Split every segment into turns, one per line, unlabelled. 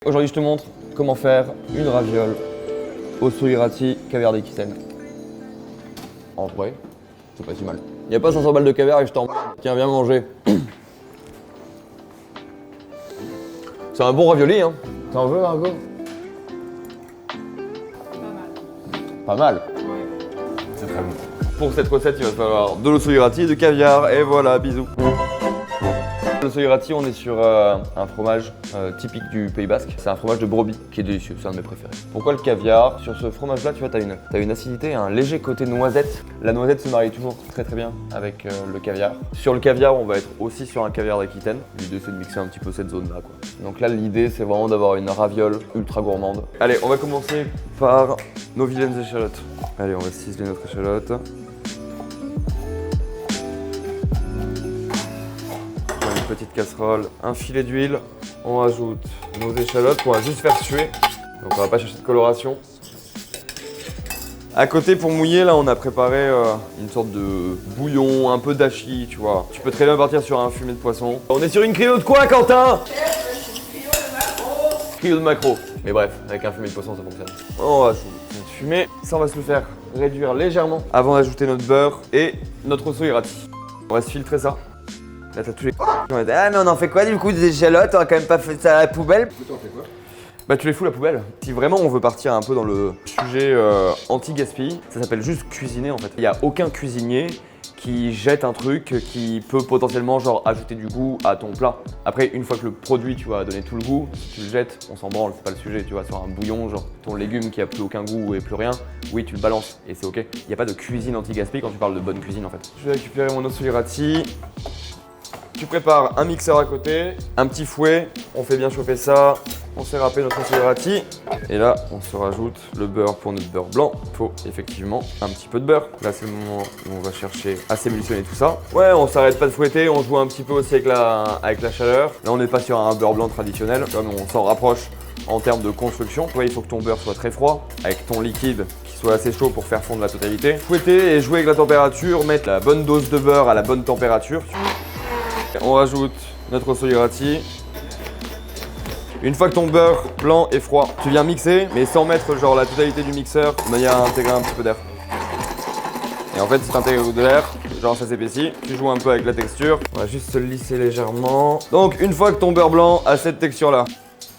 Aujourd'hui, je te montre comment faire une raviole au sourirati caviar d'Ekiten. En vrai, c'est pas si mal. Y a pas 500 balles de caviar et je t'en... Tiens, viens manger. C'est un bon ravioli, hein. T'en veux, Margot? Pas mal.
Ouais.
C'est très bon. Pour cette recette, il va falloir de l'eau sourirati et de caviar. Et voilà, bisous. Le sourirati, on est sur un fromage typique du Pays Basque. C'est un fromage de brebis qui est délicieux, c'est un de mes préférés. Pourquoi le caviar? Sur ce fromage-là, tu vois, t'as une acidité et un léger côté noisette. La noisette se marie toujours très bien avec le caviar. Sur le caviar, on va être aussi sur un caviar d'Aquitaine. L'idée, c'est de mixer un petit peu cette zone-là, quoi. Donc là, l'idée, c'est vraiment d'avoir une raviole ultra gourmande. Allez, on va commencer par nos vilaines échalotes. Allez, on va ciseler notre échalote. Petite casserole, un filet d'huile, on rajoute nos échalotes qu'on va juste faire suer, donc on va pas chercher de coloration. À côté pour mouiller, là on a préparé une sorte de bouillon, un peu d'achi, tu vois. Tu peux très bien partir sur un fumé de poisson. On est sur une cryo de quoi, Quentin? Cryo de maquereau. Mais bref, avec un fumé de poisson ça fonctionne. On va notre fumée, ça on va se le faire réduire légèrement avant d'ajouter notre beurre et notre sourirati. On va se filtrer ça. Là t'as tous les... Ah mais on en fait quoi du coup des échalotes? On a quand même pas fait ça à la poubelle.
Du coup, t'en fais quoi?
Bah tu les fous à la poubelle. Si vraiment on veut partir un peu dans le sujet anti-gaspi, ça s'appelle juste cuisiner en fait. Il n'y a aucun cuisinier qui jette un truc qui peut potentiellement genre ajouter du goût à ton plat. Après une fois que le produit tu vois donné tout le goût, si tu le jettes, on s'en branle, c'est pas le sujet, tu vois, sur un bouillon, genre ton légume qui a plus aucun goût et plus rien, oui tu le balances et c'est ok. Il n'y a pas de cuisine anti-gaspi quand tu parles de bonne cuisine en fait. Je vais récupérer mon sourirati. Tu prépares un mixeur à côté, un petit fouet, on fait bien chauffer ça, on s'est râpé notre sourirati et là on se rajoute le beurre pour notre beurre blanc. Il faut effectivement un petit peu de beurre. Là c'est le moment où on va chercher à s'émulsionner tout ça. Ouais, on s'arrête pas de fouetter, on joue un petit peu aussi avec la chaleur. Là on n'est pas sur un beurre blanc traditionnel, comme on s'en rapproche en termes de construction. Tu vois, il faut que ton beurre soit très froid, avec ton liquide qui soit assez chaud pour faire fondre la totalité. Fouetter et jouer avec la température, mettre la bonne dose de beurre à la bonne température. On rajoute notre sourirati. Une fois que ton beurre blanc est froid, tu viens mixer, mais sans mettre genre la totalité du mixeur, de manière à intégrer un petit peu d'air. Et en fait, si tu intègres de l'air, genre ça s'épaissit, tu joues un peu avec la texture. On va juste se lisser légèrement. Donc une fois que ton beurre blanc a cette texture-là,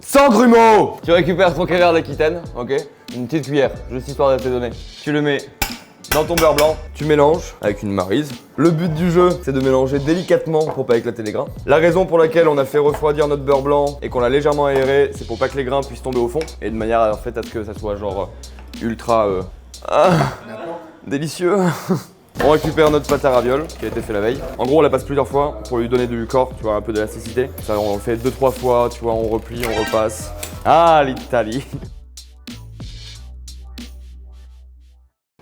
sans grumeaux, tu récupères ton caviar d'Aquitaine, ok? Une petite cuillère, juste histoire de te donner. Tu le mets dans ton beurre blanc, tu mélanges avec une maryse. Le but du jeu, c'est de mélanger délicatement pour pas éclater les grains. La raison pour laquelle on a fait refroidir notre beurre blanc et qu'on l'a légèrement aéré, c'est pour pas que les grains puissent tomber au fond et de manière en fait à ce que ça soit genre ultra délicieux. On récupère notre pâte à ravioles qui a été fait la veille. En gros, on la passe plusieurs fois pour lui donner du corps, tu vois, un peu d'élasticité. Ça, on le fait 2-3 fois, tu vois, on replie, on repasse. Ah, l'Italie.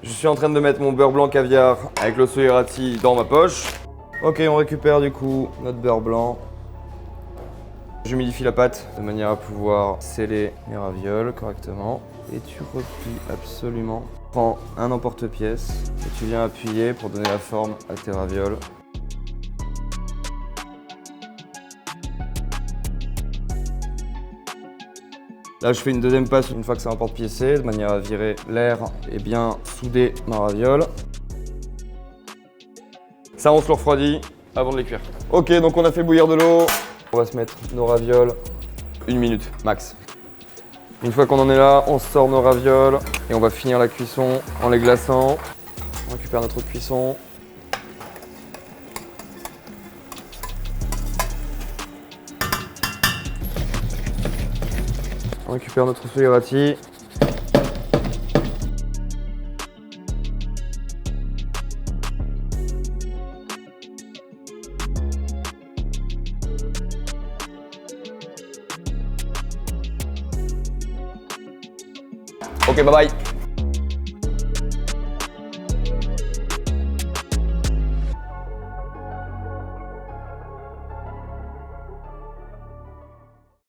Je suis en train de mettre mon beurre blanc caviar avec le sourirati dans ma poche. Ok, on récupère du coup notre beurre blanc. J'humidifie la pâte de manière à pouvoir sceller mes ravioles correctement. Et tu replies absolument. Prends un emporte-pièce et tu viens appuyer pour donner la forme à tes ravioles. Là, je fais une deuxième passe une fois que c'est emporte-piécé, de manière à virer l'air et bien souder ma raviole. Ça, on se le refroidit avant de les cuire. Ok, donc on a fait bouillir de l'eau. On va se mettre nos ravioles 1 minute max. Une fois qu'on en est là, on sort nos ravioles et on va finir la cuisson en les glaçant. On récupère notre cuisson. On récupère notre sourirati. Ok, bye bye.